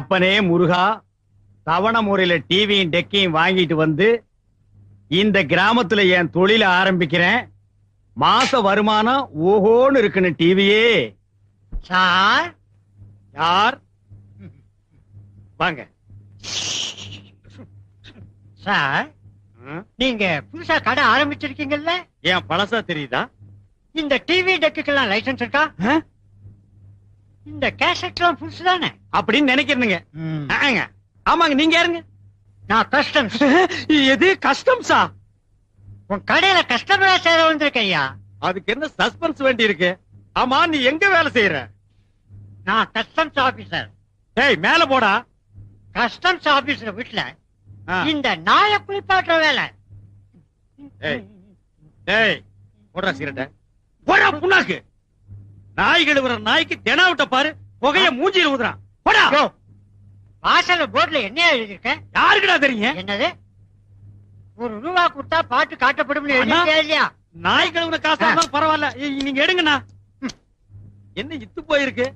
அப்பனே முருகா, தவண முறையில டிவியும் டெக்கையும் வாங்கிட்டு வந்து இந்த கிராமத்துல என் தொழில ஆரம்பிக்கிறேன். மாச வருமானம் ஓஹோன்னு இருக்குன்னு டிவியே. சார் யார்? வாங்க. சார், நீங்க புதுசா கடை ஆரம்பிச்சிருக்கீங்கல்ல? ஏன் பழசா தெரியுதா? இந்த டிவி டெக்குக்கெல்லாம் லைசன்ஸ் இருக்கா? இந்த கேசட்லாம் புதுசு தானே அப்படின்னு நினைக்கிறீங்க? ஆமாங்க. நீங்க யாருங்க? நான் கஸ்டம்ஸ். எது கஸ்டம்ஸா? உன் கடையில கஸ்டமரா சேர வந்திருக்க ஐயா. அதுக்கு என்ன சஸ்பென்ஸ் வேண்டி இருக்கு? ஆமா, நீ எங்க வேலை செய்யற? நான் கஸ்டம்ஸ் ஆபீசர். ஏய், மேல போடா. கஸ்டம்ஸ் ஆபீசர் வீட்டுல இந்த நாய குளிப்பாட்டுற வேலை. ஏய் ஏய், போடுறா சிரட்ட. போடா புண்ணாக்கு. நாய் கழுவுற நாய்க்கு தெனாவிட்ட பாரு, புகைய மூஞ்சில ஊதுறான். போடா. வாசல்ல போர்டுல என்ன எழுதிருக்க? யாருக்குடா தெரியும்? என்னது? ₹1 கொடுத்தா பாட்டு காட்டப்படும் இல்லையா? நாய் கழுவுற காசா இருந்தாலும் பரவாயில்ல, நீங்க எடுங்கண்ணா. என்ன இத்து போயிருக்கு?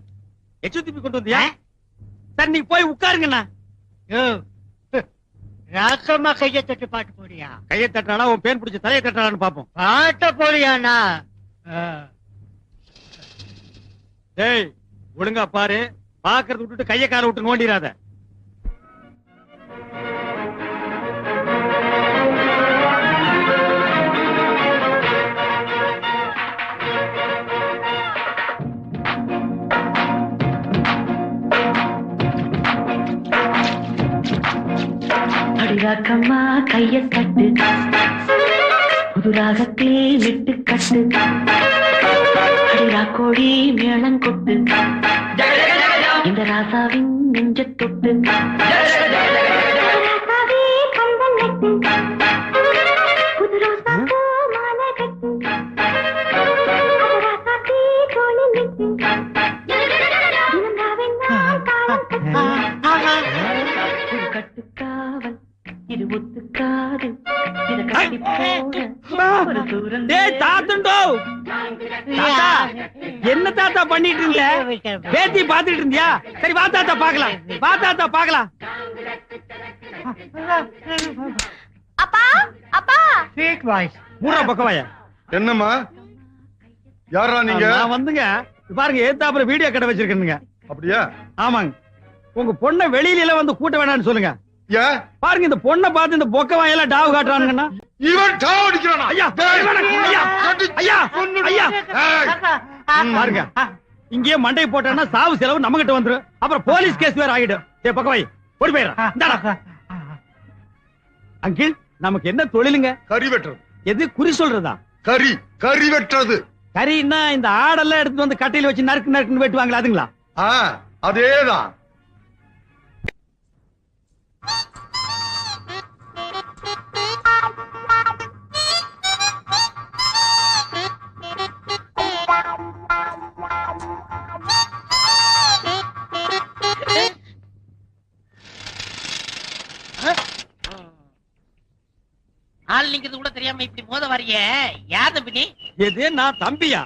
எச்சு திருப்பி கொண்டு வந்தியா? சரி, நீங்க போய் உட்காருங்கண்ணா. ராசமா கைய தட்டு பாட்டு போறியா? கையை தட்டாடா, உன் பேன் பிடிச்ச தலையை தட்டாடான்னு பாப்போம். பாட்ட போறியாண்ணா? டேய், ஒழுங்கா பாரு. பாக்குறது விட்டுட்டு கைய கால விட்டு நோண்டிராத. அடிராக்கம்மா கைய தட்டு, புது ராகத்தில் விட்டு கட்டு, அடிராக்கோழி மேளம் கொட்டு, இந்த ராசாவின் நெஞ்ச தொட்டு, புது ரோசா மாலை கட்டு, கட்டுக்காவல் இது ஒத்துக்காது, இத கட்டி போட தூரம். என்ன தாத்தா பண்ணிட்டு இருந்த? பேத்தி பாத்துட்டு இருந்தியா? சரி, வா தாத்தா பாக்கலாம். வா தாத்தா பாக்கலாம். அப்பா அப்பா ஸ்வீட் வாய்ஸ். மூணா பக்கவாயா? என்னம்மா, யாரா நீங்க? நான் வந்துங்க, பாருங்க, ஏத்தாப்புல வீடியோ கடை வச்சிருக்கேனுங்க. அப்படியா? ஆமாங்க. உங்க பொண்ணை வெளியில வந்து கூட்ட வேணாம்னு சொல்லுங்க. ஏன்? பாருங்க, இந்த பொண்ணை பார்த்து இந்த பொக்க வாயெல்லாம் டாவு காட்டுறானுங்கண்ணா. இவன் டாவ் அடிக்கிறானா? ஐயா, ஐயா, ஐயா, ஐயா. பாருங்க, இங்கேயே மண்டை போட்டான்னா சாவு செலவு நம்ம கிட்ட வந்துரும். அப்புறம் போலீஸ் கேஸ் வேற ஆகிடும். ஏ பக்கவாய், ஓடி போயிடுறா. அங்கிள், நமக்கு என்ன தொழிலுங்க? கறி வெட்டுறது. எது? குறி சொல்றதா? கறி வெட்டுறது. கறின்னா இந்த ஆடெல்லாம் எடுத்து வந்து கட்டையில வச்சு நறுக்கு நறுக்குன்னு வெட்டுவாங்களா, அதுங்களா? அதேதான். ஆள் நிக்கிறது கூட தெரியாம இப்படி மோத வரைய யார் தம்பி நீ? எது? நான் தம்பியா?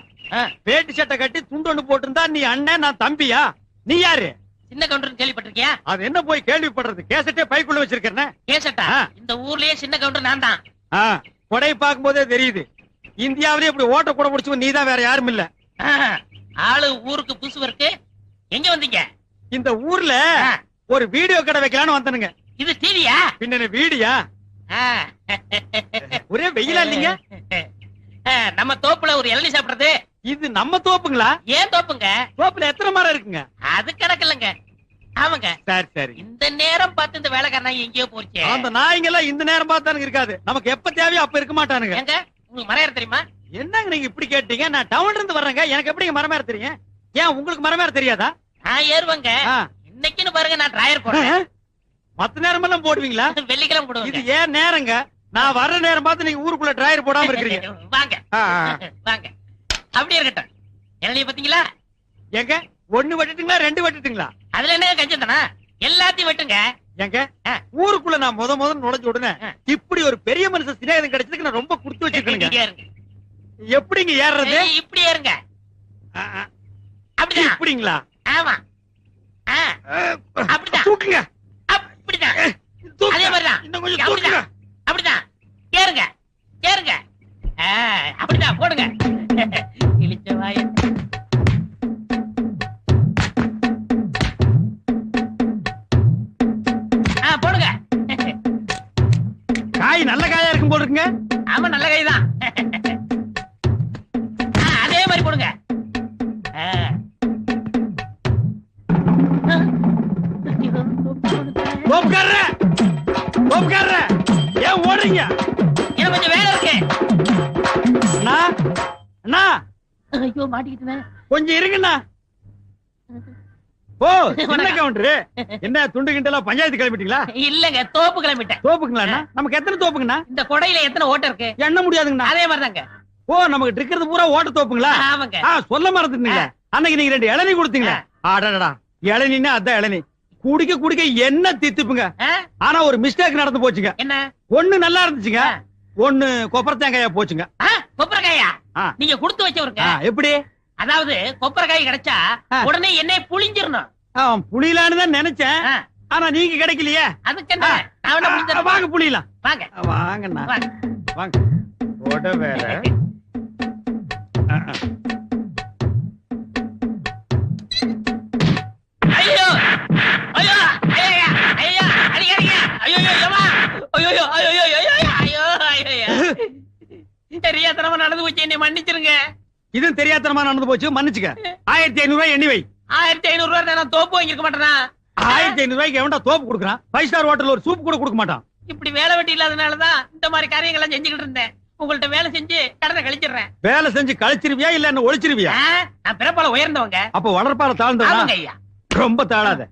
வேட்டி சட்டை கட்டி துண்டு ஒண்ணு போட்டிருந்தா நீ அண்ணன், நான் தம்பியா? நீ யாரு? சின்ன கவுண்டர் கேள்விப்பட்டிருக்கியா? அது என்ன போய் கேள்விப்படுறது? கேசட்டே பைக்குள்ள வச்சிருக்கேன். கேசட்டா? இந்த ஊர்லயே சின்ன கவுண்டர் நான் தான். கொடை பார்க்கும் போதே தெரியுது. இந்தியாவிலே இப்படி ஓட்ட கூட முடிச்சு நீ தான், வேற யாரும் இல்ல. ஆளு ஊருக்கு புதுசு இருக்கு. எங்க வந்தீங்க? இந்த ஊர்ல ஒரு வீடியோ கடை வைக்கலான்னு வந்தனுங்க. இது டிவியா? பின்ன வீடியா? ஒரே வெயிலா இல்லீங்க? நம்ம தோப்புல ஒரு இளநீ சாப்பிடுறது. இது நம்ம தோப்புங்களா? ஏன் தோப்புங்க? தோப்புல எத்தனை மரம் இருக்குங்க? அது கணக்கு இல்லங்க. ஆமாங்க. சரி சரி. இந்த நேரம் பார்த்து இந்த வேலைக்காரன் எங்கேயோ போச்சு. அந்த நாய்ங்க எல்லாம் இந்த நேரம் பார்த்தானுங்க இருக்காது. நமக்கு எப்ப தேவையோ அப்ப இருக்க மாட்டானுங்க. எங்க உங்களுக்கு மரம் ஏற தெரியுமா? என்னங்க நீங்க இப்படி கேட்டீங்க? நான் டவுன்ல இருந்து வர்றேங்க, எனக்கு எப்படி மரம் ஏற தெரியும்? ஏன் உங்களுக்கு மரம் ஏற தெரியாதா? நான் ஏறுவேங்க. இன்னைக்குன்னு பாருங்க, நான் டிராயர் போடுறேன். மத்த நேரம் எல்லாம் போடுவீங்களா? வெள்ளிக்கிழமை போடுவேன். இது ஏன் நேரங்க? நான் வர்ற நேரம் பார்த்து நீங்க ஊருக்குள்ள டிராயர் போடாம இருக்கீங்க. வாங்க வாங்க, அப்படியே இருக்கட்டும். இளநிய பாத்தீங்களா? எங்க ஒண்ணு வெட்டுட்டுங்களா, ரெண்டு வெட்டுட்டுங்களா? அதுல என்ன கஞ்சந்தானா? எல்லாத்தையும் வெட்டுங்க. எங்க ஊருக்குள்ள நான் முத நுழைஞ்ச உடனே இப்படி ஒரு பெரிய மனுஷன் சிநேகிதம் கிடைச்சதுக்கு நான் ரொம்ப குடுத்து வச்சிருக்கேங்க. எப்படிங்க ஏறது? இப்படி ஏறுங்க. இப்படிங்களா? ஆமா. அப்படிதான் தூக்குங்க. அப்படிதான் தூக்குங்க. அதே மாதிரிதான் இன்னும் கொஞ்சம் தூக்குங்க. அப்படிதான் அப்படிதான் ஏறுங்க ஏறுங்க அப்படிதான் போடுங்க இழிச்ச வாய போடுங்க காய் நல்ல காயா இருக்கும் போல இருக்குங்க. ஆமா நல்ல கைதான் அதே மாதிரி போடுங்க ஏன் ஓடுறீங்க? எனக்கு கொஞ்சம் வேலை இருக்கு அண்ணா அண்ணா ஐயோ மாட்டிக்கிட்டேன் கொஞ்சம் இருங்கண்ணா. ஓ என்ன கவுண்டரு, என்ன துண்டு கிண்டலாம் பஞ்சாயத்து கிளம்பிட்டீங்களா? இல்லங்க தோப்பு கிளம்பிட்டேன். தோப்புங்களா? நமக்கு எத்தனை தோப்புங்கண்ணா? இந்த கொடையில எத்தனை ஓட்டை இருக்கு? எண்ண முடியாதுங்கண்ணா. அதே மாதிரிதாங்க. ஓ நமக்கு இருக்கிறது பூரா ஓட்ட தோப்புங்களா? ஆமாங்க. சொல்ல மறந்துட்டீங்க. அன்னைக்கு நீங்க 2 இளநீ கொடுத்தீங்க. ஆடாடா இளநீன்னா அதான் இளநீ. குடிக்க குடிக்க என்ன தித்துப்புங்க. ஆனா ஒரு மிஸ்டேக் நடந்து போச்சுங்க. என்ன? ஒண்ணு நல்லா இருந்துச்சுங்க, ஒண்ணு கொப்பரை தேங்காயா போச்சுங்க. கொப்பரைக்காயா? நீங்க கொடுத்து வச்சவருங்க. எப்படி? அதாவது கொப்பரைக்காய் கிடைச்சா உடனே என்னை புளிஞ்சிரணும். புளியலான்னு தான் நினைச்சேன். ஆனா நீங்க கிடைக்கலையே. அதுக்கு என்ன? வாங்க புளியலாம். வாங்க வாங்கண்ணா வாங்க. ஓட வேற ஐயோ ஐயோ ஐயா ஐயா அடிக்காதீங்க. ஐயோ ஏமா ஐயோ ஐயோ ஐயோ ஐயோ ஐயோ தெரியாதனமா நடந்து போச்சு, என்னை மன்னிச்சிருங்க. இதுவும் தெரியாதனமா நடந்து போச்சு, மன்னிச்சுக்க. 1500 ரூபாய் எண்ணி வை. 1500 ரூபாய் நான் தோப்பு வாங்கிருக்க மாட்டேனா? 1500 ரூபாய்க்கு எவன்டா தோப்பு கொடுக்குறான்? 5 ஸ்டார் ஹோட்டல் ஒரு சூப் கூட கொடுக்க மாட்டான். இப்படி வேலை வெட்டி இல்லாதனாலதான் இந்த மாதிரி காரியங்கள் எல்லாம் செஞ்சுக்கிட்டு இருந்தேன். உங்கள்ட்ட வேலை செஞ்சு கடனை கழிச்சிடுறேன். வேலை செஞ்சு கழிச்சிருவியா இல்ல என்ன ஒழிச்சிருவியா? நான் பிறப்பால உயர்ந்தவங்க. அப்ப வளர்ப்பால தாழ்ந்தவங்க. ஐயா ரொம்ப தாழாத.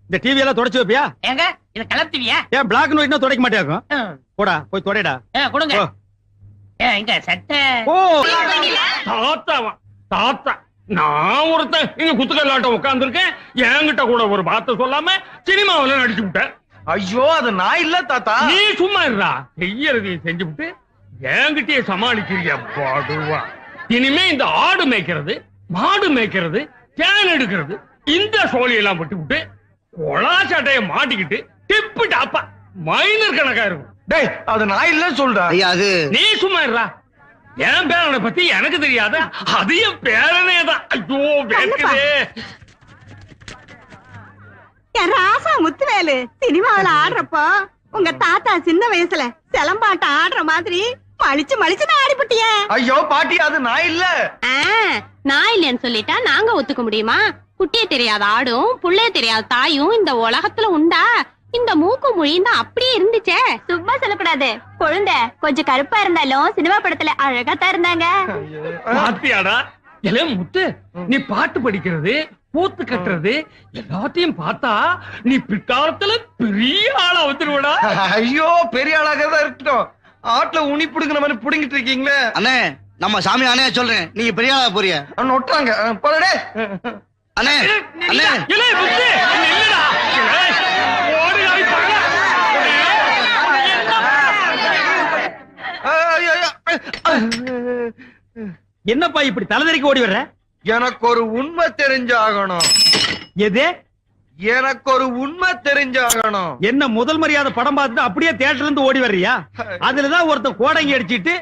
இந்த டிவி எல்லாம் தொடச்சு வைப்பியா? ஏங்க இத கலர்த்துவியா? ஏன் பிளாக் அண்ட் ஒயிட்னா துடைக்க மாட்டியாக்கும்? போடா போய் தொடைடா. கொடுங்க. இங்க சட்டை. ஓ தாத்தாவா தாத்தா, நான் ஒருத்தன் இங்க குத்துக்கல்லாட்டம் உட்கார்ந்து இருக்கேன். என்கிட்ட கூட ஒரு வார்த்தை சொல்லாம சினிமாவில நடிச்சு விட்டேன். ஐயோ அது நான் இல்ல தாத்தா. நீ சும்மா இருடா, செய்யறதையும் செஞ்சு விட்டு என்கிட்டயே சமாளிக்கிறியா பாடுவா. இனிமே இந்த ஆடு மேய்க்கிறது, மாடு மேய்க்கிறது, தேன் எடுக்கிறது, இந்த சோழியெல்லாம் விட்டு விட்டு கொலா சட்டைய மாட்டிக்கிட்டு டிப்பு டாப்பா மைனர் கணக்கா இருக்கும். டேய் அது நான் இல்ல சொல்றா. ஐயா அது நீ சும்மா இருடா. என் பேரனை பத்தி எனக்கு தெரியாத, அது என் பேரனே தான். ஐயோ வேக்குதே. ராசா முத்துவேலு சினிமாவில ஆடுறப்போ உங்க தாத்தா சின்ன வயசுல சிலம்பாட்டம் ஆடுற மாதிரி மலிச்சு மலிச்சு ஆடிப்பட்டிய. ஐயோ பாட்டி அது நான் இல்ல. நான் இல்லைன்னு சொல்லிட்டா நாங்க ஒத்துக்க முடியுமா? குட்டியே தெரியாத ஆடும் புள்ளைய தெரியாத தாயும் இந்த உலகத்துல உண்டா? இந்த மூக்கு மொழியும் தான் அப்படியே இருந்துச்சே. சும்மா சொல்லக்கூடாது. குழந்தை கொஞ்சம் கருப்பா இருந்தாலும் சினிமா படத்துல அழகா தான் இருந்தாங்க. பாத்தியாடா எலே முத்து, நீ பாட்டு படிக்கிறது, பூத்து கட்டுறது எல்லாத்தையும் பார்த்தா நீ பிற்காலத்துல பெரிய ஆளா வந்துருவடா. ஐயோ பெரிய ஆளாக தான் இருக்கட்டும். ஆட்டுல உனி புடுங்கிற மாதிரி புடுங்கிட்டு இருக்கீங்களே. அண்ணே நம்ம சாமி அண்ணே சொல்றேன், நீங்க பெரிய ஆளா போறிய. நொட்டாங்க போடே. அண்ணே அண்ணே எலே முத்து நில்லுடா. ஓடி ஆயிப்பாங்க. என்னப்பா இப்படி தலைதறிக்கு ஓடி வர்ற? எனக்கு ஒரு உண்மை தெரிஞ்சாகணும். எது? எனக்கு ஒரு உண்மை தெரிஞ்சாகணும். என்ன முதல் மரியாதை படம் பார்த்துட்டு அப்படியே தியேட்டர்ல இருந்து ஓடி வர்றியா? அதுலதான் ஒருத்தன் கோடங்கி அடிச்சிட்டு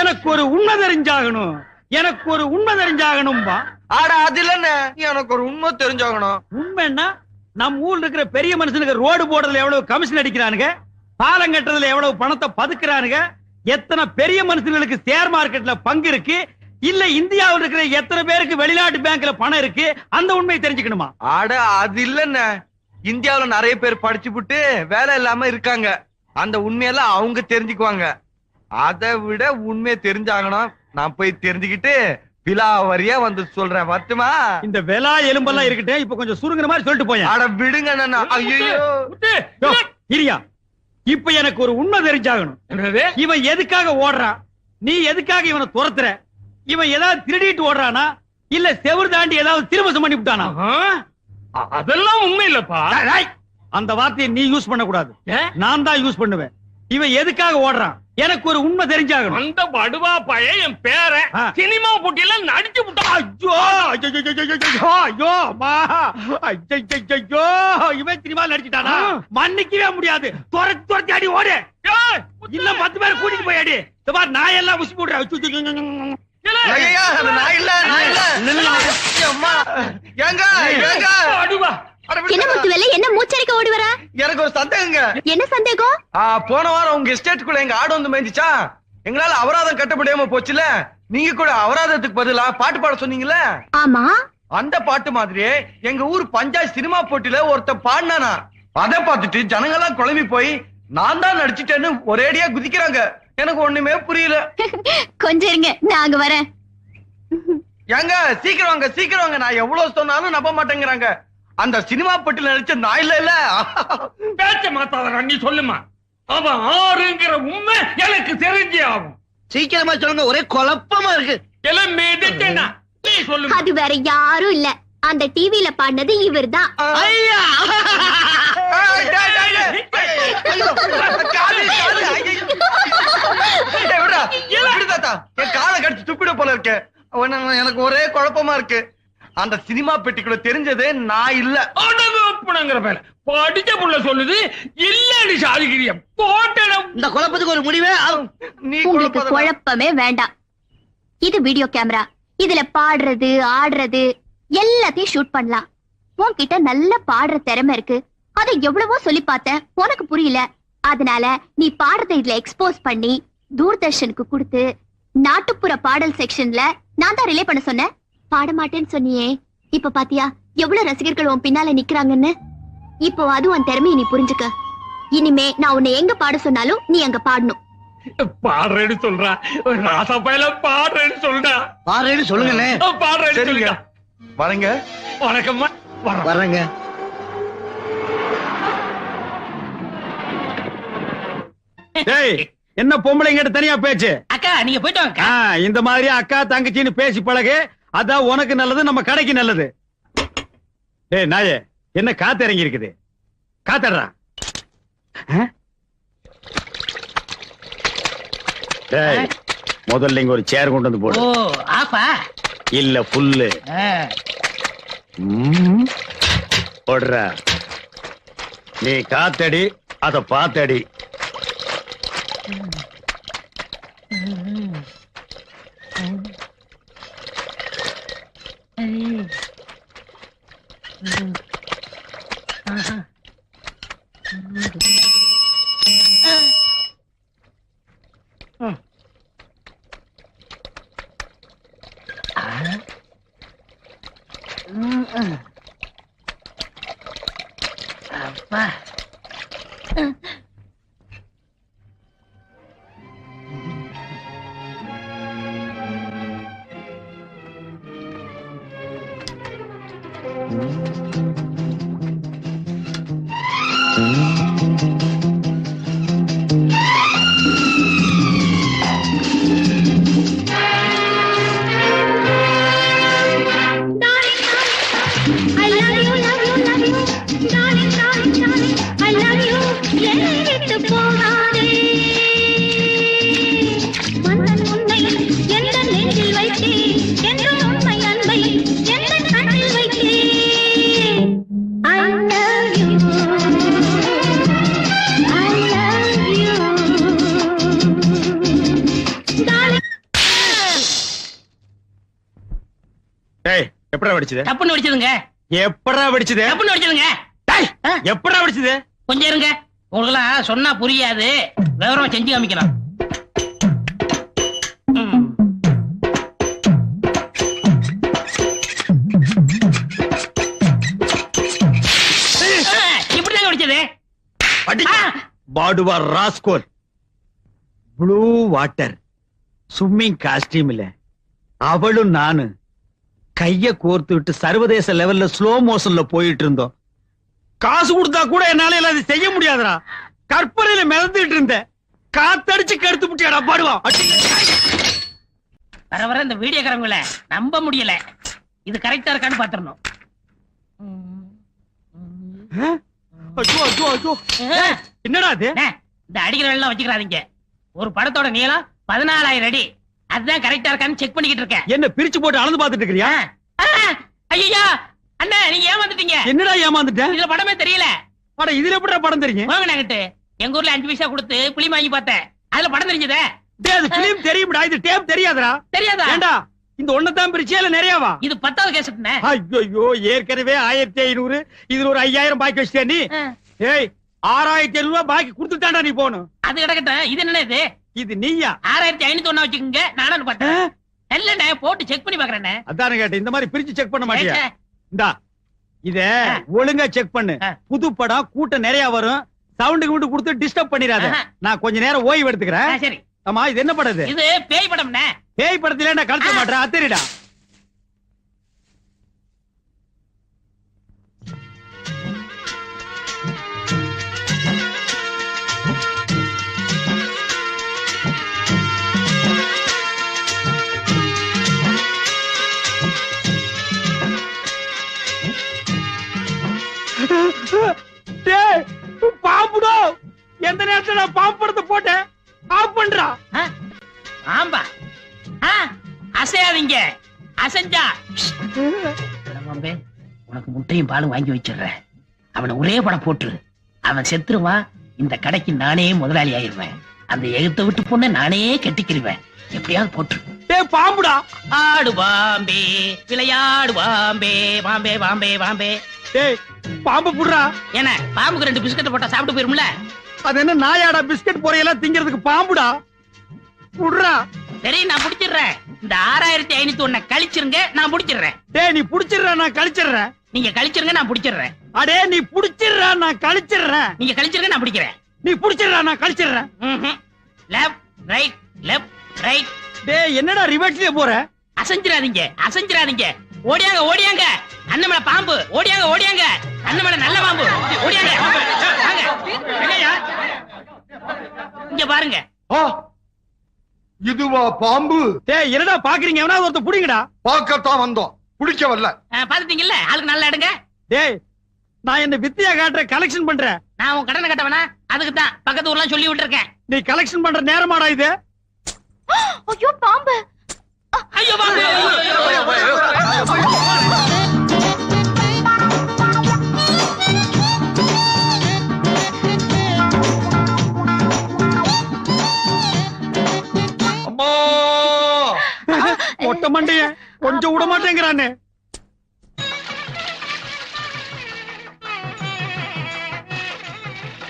எனக்கு ஒரு உண்மை தெரிஞ்சாகணும், எனக்கு ஒரு உண்மை தெரிஞ்சாகணும்பா. ஆடா அது இல்லன்னு எனக்கு ஒரு உண்மை தெரிஞ்சாகணும். உண்மைன்னா நம்ம ஊர்ல இருக்கிற பெரிய மனுஷனுக்கு ரோடு போடுறதுல எவ்வளவு கமிஷன் அடிக்கிறானுங்க, பாலம் கட்டுறதுல எவ்வளவு பணத்தை பதுக்குறானுங்க, எத்தனை பெரிய மனுஷங்களுக்கு ஷேர் மார்க்கெட்ல பங்கு இருக்கு, இல்ல இந்தியாவில் இருக்கிற எத்தனை பேருக்கு வெளிநாட்டு பேங்க்ல பணம் இருக்கு, அந்த உண்மையை தெரிஞ்சுக்கணுமா? ஆட அது இல்லன்னு இந்தியாவுல நிறைய பேர் படிச்சுப்புட்டு வேலை இல்லாம இருக்காங்க. அந்த உண்மையெல்லாம் அவங்க தெரிஞ்சுக்குவாங்க. அதை விட உண்மையை தெரிஞ்சாகணும். நான் போய் தெரிஞ்சுக்கிட்டு விலாவரியா வந்து சொல்றேன். வரட்டுமா? இந்த வெலா எலும்பெல்லாம் இருக்கட்டும், இப்ப கொஞ்சம் சுருங்குற மாதிரி சொல்லிட்டு போயேன். ஆட விடுங்க அண்ணா. ஐயோ இரியா, இப்ப எனக்கு ஒரு உண்மை தெரிஞ்சாகணும். என்னது? இவன் எதுக்காக ஓடுறான்? நீ எதுக்காக இவனை துரத்துற? இவன் ஏதாவது திருடிட்டு ஓடுறானா இல்ல செவுரு தாண்டி ஏதாவது திருமசம் பண்ணி விட்டானா? அதெல்லாம் உண்மை இல்லப்பா. அந்த வார்த்தையை நீ யூஸ் பண்ண கூடாது, நான் தான் யூஸ் பண்ணுவேன். இவன் எதுக்காக ஓடுறான்? எனக்கு ஒரு உண்மை தெரிஞ்சாகணும். அந்த படுவா பையன் என் பேரன் சினிமா போட்டியில நடிச்சு விட்டா. ஐயோ ஐயோ அம்மா ஐயோ இவன் சினிமா நடிச்சுட்டானா? மன்னிக்கவே முடியாது. துரத்தி அடி ஓடு. இன்னும் 10 பேர் கூட்டிட்டு போய் அடி. நான் எல்லாம் உசி போடுறேன். என்ன முத்துவேலு, என்ன மூச்சரிக்க ஓடி வர? எனக்கு ஒரு சந்தேகங்க. என்ன சந்தேகம்? போன வாரம் உங்க எஸ்டேட்டுக்குள்ள எங்க ஆடு வந்து மேய்ஞ்சிச்சா, எங்களால அபராதம் கட்ட முடியாம போச்சுல. நீங்க கூட அபராதத்துக்கு பதிலா பாட்டு பாட சொன்னீங்கல்ல. ஆமா, அந்த பாட்டு மாதிரியே எங்க ஊர் பஞ்சாயத்து சினிமா போட்டியில ஒருத்த பாடினானா. அதை பார்த்துட்டு ஜனங்க எல்லாம் குழம்பி போய் நான் தான் நடிச்சிட்டேன்னு ஒரேடியா குதிக்கிறாங்க. எனக்கு ஒண்ணுமே புரியல. கொஞ்சம் இருங்க, நான் அங்க வரேன். ஏங்க சீக்கிரம் வாங்க, சீக்கிரம் வாங்க. நான் எவ்வளவு சொன்னாலும் நம்ப மாட்டேங்கிறாங்க. அந்த சினிமா போட்டியில நடிச்ச நான் இல்ல. பேச்ச மாத்தாத நீ சொல்லுமா. அவன் ஆறுங்கிற உண்மை எனக்கு தெரிஞ்சே ஆகும். சீக்கிரமா சொல்லுங்க, ஒரே குழப்பமா இருக்கு. எல்லாம் மேதட்டேனா நீ சொல்லு. அது வேற யாரும் இல்ல, அந்த டிவில பாடினது இவர்தான். ஐயா காலை கடிச்சு துப்பிட போல இருக்கு. எனக்கு ஒரே குழப்பமா இருக்கு. அந்த சினிமா பெட்டிக்குள்ள தெரிஞ்சதே நான் இல்ல. படிச்ச புள்ள சொல்லுது இல்லன்னு சாதிக்கிறிய போட்ட. இந்த குழப்பத்துக்கு ஒரு முடிவே. நீ உங்களுக்கு குழப்பமே வேண்டாம். இது வீடியோ கேமரா. இதுல பாடுறது ஆடுறது எல்லாத்தையும் ஷூட் பண்ணலாம். உன்கிட்ட நல்ல பாடுற திறமை இருக்கு. அதை எவ்வளவோ சொல்லி பார்த்தேன், உனக்கு புரியல. அதனால நீ பாடுறதை இதுல எக்ஸ்போஸ் பண்ணி தூர்தர்ஷனுக்கு கொடுத்து நாட்டுப்புற பாடல் செக்ஷன்ல நான் தான் ரிலே பண்ண சொன்னேன். பாட மாட்டேன்னு சொன்னியே, இப்ப பாத்தியா எவ்வளவு ரசிகர்கள் உன் பின்னால நிக்கிறாங்கன்னு. இப்போ அது உன் திறமையை நீ புரிஞ்சுக்க. இனிமே நான் உன்னை எங்க பாட சொன்னாலும் நீ அங்க பாடணும். பாடுறேன்னு சொல்றா ராசா பையல, பாடுறேன்னு சொல்றா. பாடுறேன்னு சொல்லுங்கண்ணே. பாடுறேன்னு சரிங்க, வரங்க. வணக்கம்மா. வரங்க. என்ன பொம்பளைங்கிட்ட தனியா பேச்சு? அக்கா நீங்க போயிட்டு வாங்க. இந்த மாதிரி அக்கா தங்கச்சின்னு பேசி பழகு. அதான் உனக்கு நல்லது, நம்ம கடைக்கு நல்லது. டேய் நாயே, என்ன காத்து இறங்கி இருக்குது? காத்தடுறா. டேய் முதல்ல இங்க ஒரு சேர் கொண்டு வந்து போடு. ஓ ஆஃபா இல்ல ஃபுல்லு போடுற. நீ காத்தடி, அத பாத்தடி. அப்பா எப்படா வெடிச்சது? தப்புன்னு வெடிச்சதுங்க. எப்படா வெடிச்சது? தப்புன்னு வெடிச்சதுங்க. எப்படா வெடிச்சது? கொஞ்சம் இருங்க, உங்களுக்கெல்லாம் சொன்னா புரியாது, விவரமா செஞ்சு காமிக்கலாம். இப்படிதாங்க வெடிச்சது. பாடுவா rascal. Blue water swimming costume இல்ல, அவளும் நானு கைய கோர்த்து விட்டு சர்வதேச லெவல்ல ஸ்லோ மோஷன்ல போயிட்டு இருந்தோம். காசு கொடுத்தா கூட என்னால அதை செய்ய முடியாதுடா. கற்பனையில மிதந்துட்டு இருந்த காத்தடிச்சு கருத்து முட்டியாடா பாடுவா. வர வர இந்த வீடியோக்காரங்கள நம்ப முடியல. இது கரெக்டா இருக்கான்னு பாத்துறணும். என்னடா இது? இந்த அடிக்கிற எல்லாம் வச்சுக்கிறாதீங்க. ஒரு படத்தோட நீளம் 14,000 அடி. அதுதான் கரெக்டா இருக்கான்னு செக் பண்ணிக்கிட்டு இருக்கேன். என்ன பிரிச்சு போட்டு அளந்து பாத்துட்டு இருக்கியா? ஐயா அண்ணா நீங்க ஏமாந்துட்டீங்க. என்னடா ஏமாந்துட்டேன்? இதுல படமே தெரியல. அட இதுல எப்படிடா படம் தெரியும்? வாங்க நாங்கிட்டு எங்க ஊர்ல 5 பைசா கொடுத்து புளி வாங்கி பார்த்தேன். அதுல படம் தெரிஞ்சதே. டேய் அது பிலிம் தெரியும்டா, இது டேப் தெரியாதுடா. தெரியாதா? ஏண்டா இந்த ஒண்ணதான் பிரிச்சியா இல்ல நிறையவா? இது 10வது கேசட்னே. ஐயோ ஏற்கனவே 1500, இதுல ஒரு 5000 பாக்கி வச்சிட்டியா நீ? ஏய் 6500 ரூபாய் பாக்கி கொடுத்துட்டான்டா நீ போணும். அது கிடக்கட்டும். இது என்ன இது? இது நீயா? 6501 வச்சுக்கோங்க. நானும் பார்த்தேன். இல்லண்ணே போட்டு செக் பண்ணி பாக்குறேண்ணே. அதானே கேட்டேன். இந்த மாதிரி பிரிச்சு செக் பண்ண மாட்டியா? இந்தா இத ஒழுங்கா செக் பண்ணு. புது படம் கூட்டம் நிறைய வரும். சவுண்ட் கூட்டு கொடுத்து டிஸ்டர்ப் பண்ணிராத. நான் கொஞ்ச நேரம் ஓய்வு எடுத்துக்கிறேன். சரி. ஆமா இது என்ன படம்? இது பேய் படம்ண்ணே. பேய் படத்துல நான் கலக்க மாட்டேன். அத்தரிடா. பாம்புடோ எந்த நேரத்துல நான் பாம்பு படத்தை போட்டேன். ஆஃப் பண்றா. ஆம்பா அசையாதீங்க. அசைஞ்சா உனக்கு முட்டையும் பாலும் வாங்கி வச்சிடுறேன். அவனை ஒரே படம் போட்டுரு. அவன் செத்துருவான். இந்த கடைக்கு நானே முதலாளி ஆயிருவேன். அந்த எழுத்த விட்டு பொண்ண நானே கட்டிக்கிருவேன். எப்படியாவது போட்டுரு. பாம்புடா. ஆடு பாம்பே விளையாடு பாம்பே பாம்பே பாம்பே பாம்பே. டேய் பாம்பு புடுறா. என்ன பாம்புக்கு 2 பிஸ்கட் போட்டா சாப்பிட்டு போயிரும்ல? அது என்ன நாயாடா பிஸ்கட் பொறையெல்லாம் திங்கிறதுக்கு பாம்புடா. புடுறா. சரி நான் புடிச்சிடுறேன். இந்த 6501 கழிச்சிருங்க. நான் புடிச்சிடுறேன். டேய் நீ புடிச்சிடுற நான் கழிச்சிடுறேன். நீங்க கழிச்சிருங்க. நான் புடிச்சிடுறேன். அடே நீ புடிச்சிடுற நான் கழிச்சிடுறேன். நீங்க கழிச்சிருங்க. நான் பிடிக்கிறேன். நீ புடிச்சிடுற நான் கழிச்சிடுறேன். Left right left right. டேய் என்னடா ரிவர்ஸ்லயே போற? அசைஞ்சிராதீங்க அசைஞ்சிராதீங்க. ஓடியாங்க ஓடியாங்க. அண்ணமலை பாம்பு. ஓடியாங்க ஓடியாங்க. அண்ணமலை நல்ல பாம்பு. ஓடியாங்க. இங்க பாருங்க. இதுவா பாம்பு? டேய் என்னடா பாக்குறீங்க? எவனாவது ஒருத்த புடிங்கடா. பார்க்கத்தான் வந்தோம், பிடிக்க வரல. பாத்துட்டீங்கல்ல? ஆளுக்கு நல்லா எடுங்க. டேய் நான் என்ன வித்தியா காட்டுற கலெக்ஷன் பண்றேன். நான் உன் கடனை கட்டவனா? அதுக்கு தான் பக்கத்து ஊர்லாம் சொல்லி விட்டுருக்கேன். நீ கலெக்ஷன் பண்ற நேரமாடா இது? ஐயோ பாம்பு. ஐயோ பாம்பு. அம்மா மொட்டை மண்டைய கொஞ்சம் விட மாட்டேங்கிறானே.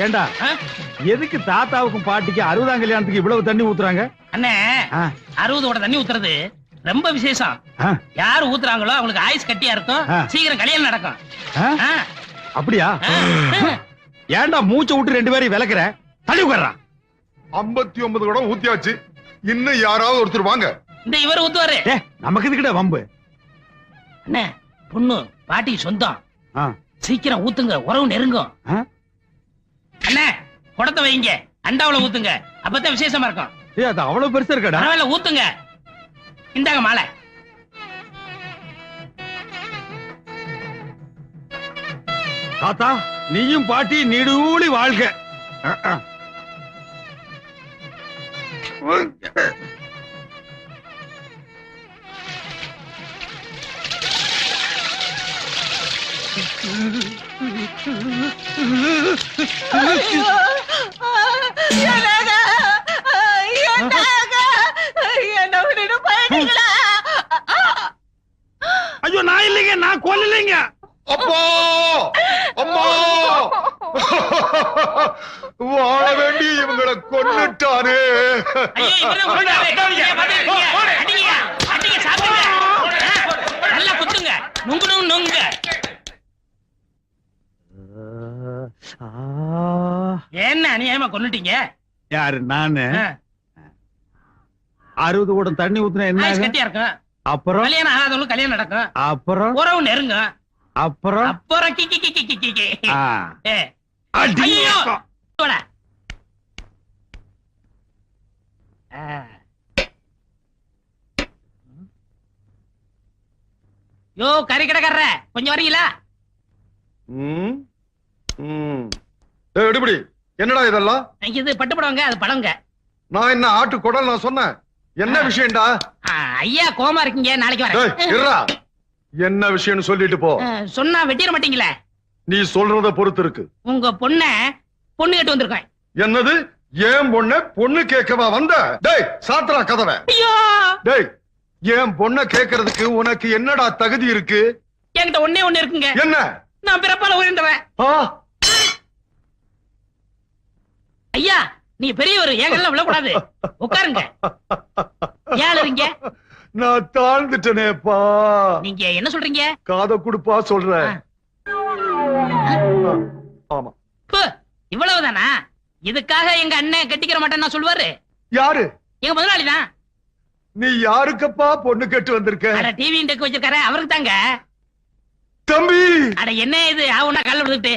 ஏண்டா எதுக்கு தாத்தாவுக்கும் பாட்டிக்கு 60ஆம் கல்யாணத்துக்கு இவ்வளவு தண்ணி ஊத்துறாங்க? அண்ணே 60ஓட தண்ணி ஊத்துறது ரொம்ப விசேஷம். யாரு ஊத்துறாங்களோ அவங்களுக்கு ஆயுஸ் கட்டியா இருக்கும். சீக்கிரம் கல்யாணம் நடக்கும். அப்படியா? ஏண்டா மூச்சை விட்டு 2 பேரையும் விளக்குற? தள்ளி உட்கார்றான். 59 கூட ஊத்தியாச்சு. இன்னும் யாராவது ஒருத்தர் வாங்க. இந்த இவர் ஊத்துவாரு. நமக்கு இதுக்கிட்ட வம்பு. அண்ணே பொண்ணு பாட்டி சொந்தம். சீக்கிரம் ஊத்துங்க. உறவு நெருங்கும். அண்ணே குடத்தை வைங்க. அண்டாவுல ஊத்துங்க. அப்பதான் விசேஷமா இருக்கும். அது அவ்வளவு பெருசா இருக்கடா. பரவாயில்ல ஊத்துங்க. இந்தாங்க மாலை. தாத்தா நீயும் பாட்டி நீடூழி வாழ்க. ஐயோ நான் இல்லைங்க, நான் கொல்லலைங்க. அப்பா அம்மா வாழ வேண்டி இவங்களை கொன்னுட்டானே. நல்லா குத்துங்க. நுங்கு நுங்கு. என்ன அநியாயமா கொன்னுட்டீங்க? யாரு? நானு 60 கூடம் தண்ணி ஊத்துனா என்ன கட்டியா இருக்கும். அப்புறம் கல்யாணம் ஆகாதவங்களுக்கு கல்யாணம் நடக்கும். அப்புறம் உறவு நெருங்கும். அப்புறம் அப்புறம் கிக்கி கிக்கி கிக்கி கிக்கி. ஐயோ யோ கறி கடைக்காரர கொஞ்சம் வரீங்களா? எடுபடி என்னடா இதெல்லாம்? இது பட்டு படவங்க. அது பழங்க. நான் என்ன ஆட்டு குடல் நான் சொன்னேன். என்ன விஷயம்டா? ஐயா கோமா இருக்கீங்க, நாளைக்கு வரேன். என்ன விஷயம்னு சொல்லிட்டு போ. சொன்னா வெட்டிட மாட்டீங்களே? நீ சொல்றத பொறுத்து இருக்கு. உங்க பொண்ணு கேட்டு வந்திருக்கேன். என்னது? ஏன் பொண்ணு கேட்கவா வந்த? டேய் சாத்ரா கதவை. டேய் ஏன் பொண்ண கேட்கறதுக்கு உனக்கு என்னடா தகுதி இருக்கு? என்கிட்ட ஒண்ணே இருக்குங்க. என்ன? நான் பிறப்பால உயர்ந்தவன். ஐயா நீ பெரியவர், ஏங்கல்ல விழக்கூடாது. உட்காருங்க. ஏழுறீங்க? நான் தாழ்ந்துட்டேனேப்பா. நீங்க என்ன சொல்றீங்க? காத குடுப்பா சொல்றேன். ஆமா. இவ்வளவுதானா? இதுக்காக எங்க அண்ணன் கட்டிக்கிற மாட்டேன்னு நான் சொல்லுவாரு. யாரு? எங்க முதலாளி தான். நீ யாருக்கப்பா பொண்ணு கேட்டு வந்திருக்க? அட டிவி டெக் வச்சிருக்காரு, அவருக்கு தாங்க. தம்பி அட என்ன இது ஆவுனா கால்ல விழுந்துட்டு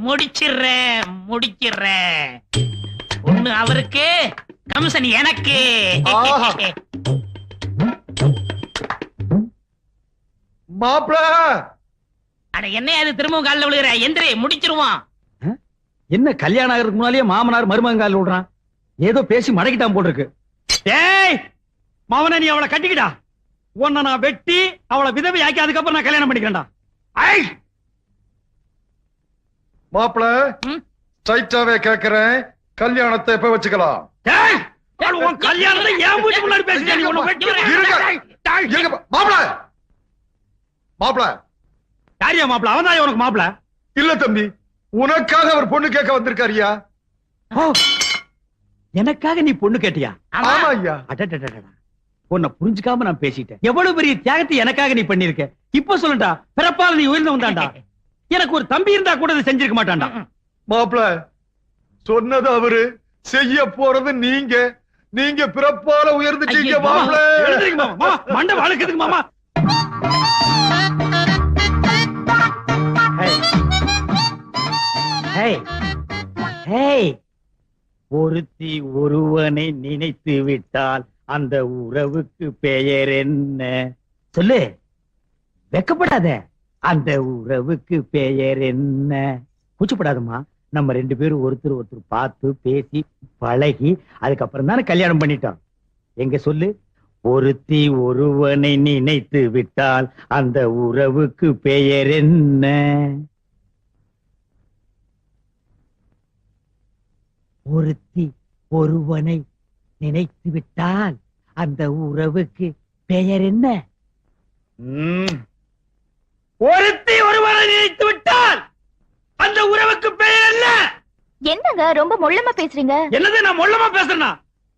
முடிச்சிடுறேன். ஒண்ணு அவருக்கு, கமிஷன் எனக்கு. மாப்ள அட என்ன அது திரும்பவும் கால்ல விழுகிற? எந்திரி, முடிச்சிருவான். என்ன கல்யாணம் ஆகிறதுக்கு முன்னாலேயே மாமனார் மருமகன் கால் விடுறான்? ஏதோ பேசி மடக்கிட்டான் போல் இருக்கு. ஏய் மாமனா, நீ அவளை கட்டிக்கிடா. உன்னை நான் வெட்டி அவளை விதவை ஆக்கி அதுக்கப்புறம் நான் கல்யாணம் பண்ணிக்கிறேன்டா. மாப்ள ஸ்ட்ரைட்டாவே கேக்குறேன், கல்யாணத்தை எப்ப வச்சுக்கலாம்? கல்யாணத்தை ஏன் வீட்டு முன்னாடி பேசுறேன்? மாப்ள யாரியா மாப்ள? அவன் தான் உனக்கு மாப்ள? இல்ல தம்பி, உனக்காக அவர் பொண்ணு கேட்க வந்திருக்காரியா. எனக்காக நீ பொண்ணு கேட்டியா? ஆமா ஐயா. உன்னை புரிஞ்சுக்காம நான் பேசிட்டேன். எவ்வளவு பெரிய தியாகத்தை எனக்காக நீ பண்ணிருக்க. இப்ப சொல்லுடா, பிறப்பால் நீ உயர்ந்தவன் தான்டா. எனக்கு ஒரு தம்பி இருந்தா கூட இதை செஞ்சிருக்க மாட்டான்டா. மாப்ள சொன்னது அவரு, செய்ய போறது நீங்க பிறப்பால உயர்ந்துட்டீங்க மாப்ள. மண்டை வளர்க்குதுக்கு மாமா. ஒருத்தி ஒருவனை நினைத்து விட்டால் அந்த உறவுக்கு பெயர் என்ன? சொல்லு, வெக்கப்படாத. அந்த உறவுக்கு பெயர் என்ன? கூச்சப்படாதம்மா. நம்ம 2 பேரும் ஒருத்தர் பார்த்து பேசி பழகி அதுக்கப்புறம் தானே கல்யாணம் பண்ணிட்டோம். எங்க சொல்லு, ஒருத்தி ஒருவனை நினைத்து விட்டால் அந்த உறவுக்கு பெயர் என்ன? ஒருத்தி ஒருவனை நினைத்து விட்டால் அந்த உறவுக்கு பெயர் என்ன? ஒருத்தி ஒருவனை நினைத்து விட்டால் அந்த உறவுக்கு பெயர் என்ன? என்னங்க ரொம்ப மொள்ளமா பேசுறீங்க? என்னது நான் மொள்ளமா பேசுறேனா?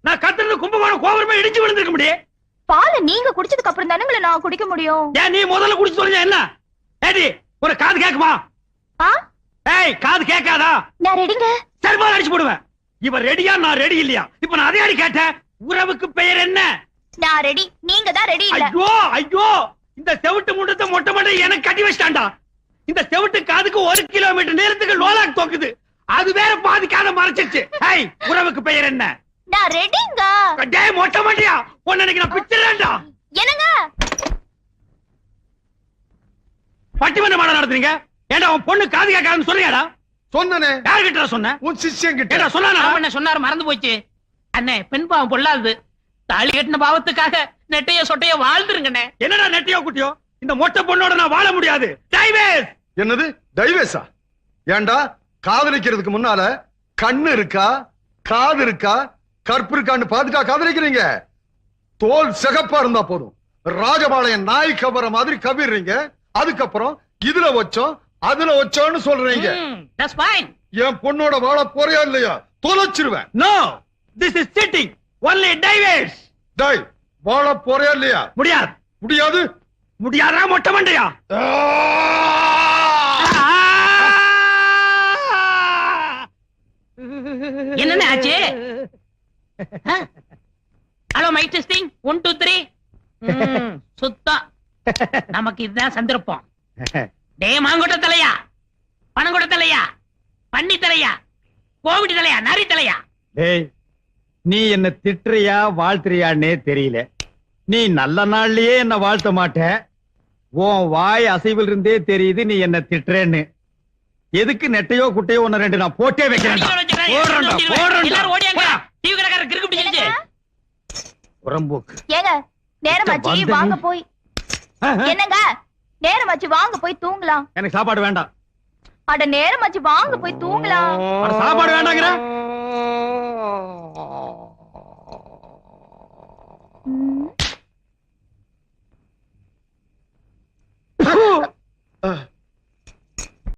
நான் கத்துறது கும்பகோணம் கோபுரமா இடிச்சு விழுந்திருக்க முடியும். பாலை நீங்க குடிச்சதுக்கு அப்புறம் தானே நான் குடிக்க முடியும். ஏன் நீ முதல்ல குடிச்சு சொல்லுங்க. என்ன ஏடி ஒரு காது கேக்குமா? ஏய் காது கேட்காதா? நான் ரெடிங்க. சர்பால் அடிச்சு போடுவேன். இவன் ரெடியா, நான் ரெடி இல்லையா? இப்ப நான் அதே அடி கேட்டேன். உறவுக்கு பெயர் என்ன? நான் ரெடி, நீங்க தான் ரெடி இல்ல. ஐயோ இந்த செவுட்டு முண்டத்தை மொட்டை மொட்டை எனக்கு கட்டி வச்சிட்டான்டா. இந்த செவுட்டு காதுக்கு 1 கிலோமீட்டர் நேரத்துக்கு லோலாக் தோக்குது. அது வேற பாதிக்காத மறைச்சிருச்சு. ஏய் உறவுக்கு பெயர் என்ன? நான் ரெடிங்க. டேய் மொட்டை மொட்டையா, உன்னைக்கு நான் பிச்சறேன்டா. என்னங்க பட்டிமன்ற மாட நடத்துறீங்க? ஏண்டா உன் பொண்ணு காது கேட்காதுன்னு சொல்றியாடா? சொன்னனே. யார்கிட்ட சொன்ன? உன் சிஷ்யன் கிட்ட. ஏண்டா சொன்னானா? அவன் சொன்னாரு, மறந்து போச்சு. அண்ணே பெண் பாவம் பொல்லாது. தாலி கட்டின பாவத்துக்காக நெட்டைய சொட்டைய வாழ்ந்துருங்கண்ணே. என்னடா நெட்டையோ குட்டியோ? இந்த மொட்டை பொண்ணோட நான் வாழ முடியாது. டைவேஸ். என்னது டைவேஸா? ஏண்டா காதலிக்கிறதுக்கு முன்னால கண்ணு இருக்கா, காது இருக்கா, கற்பு இருக்கான்னு பாத்துட்டா காதலிக்கிறீங்க? தோல் சிகப்பா இருந்தா போதும், ராஜபாளையம் நாய் கவர மாதிரி கவிடுறீங்க. அதுக்கப்புறம் இதுல வச்சோம் அதுல வச்சோன்னு சொல்றீங்க. என் பொண்ணோட வாழ போறியா இல்லையா? தொலைச்சிருவேன். No, this is sitting only dives. டேய் வாழ போறியா இல்லையா? முடியாது. முடியாது? முடியாதா மொட்டை மண்டையா? என்ன ஆச்சு? Hello mic testing 1 2 3. சுத்தம். நமக்கு இதுதான் சந்தர்ப்பம். டே மாங்கொட்ட தலையா, பணங்கொட்ட தலையா, பன்னி தலையா, கோவிட் தலையா, நரி தலையா? டேய் நீ என்ன திட்டுறியா வாழ்த்துறியான்னே தெரியல. நீ நல்ல நாள்லயே என்ன வாழ்த்த மாட்ட. உன் வாய் அசைவில் இருந்தே தெரியுது நீ என்ன திட்டுறேன்னு. எதுக்கு நெட்டையோ குட்டையோ 1 2 நான் போட்டே வைக்கிறேன். டிவி கடைக்காரர் கிறுக்கு பிடிச்சிருச்சு. புறம்போக்கு. ஏங்க நேரமாச்சு வாங்க போய். என்னங்க நேரமாச்சு வாங்க போய் தூங்கலாம். எனக்கு சாப்பாடு வேண்டாம். அட நேரமாச்சு வாங்க போய் தூங்கலாம். அட சாப்பாடு வேண்டாங்கற.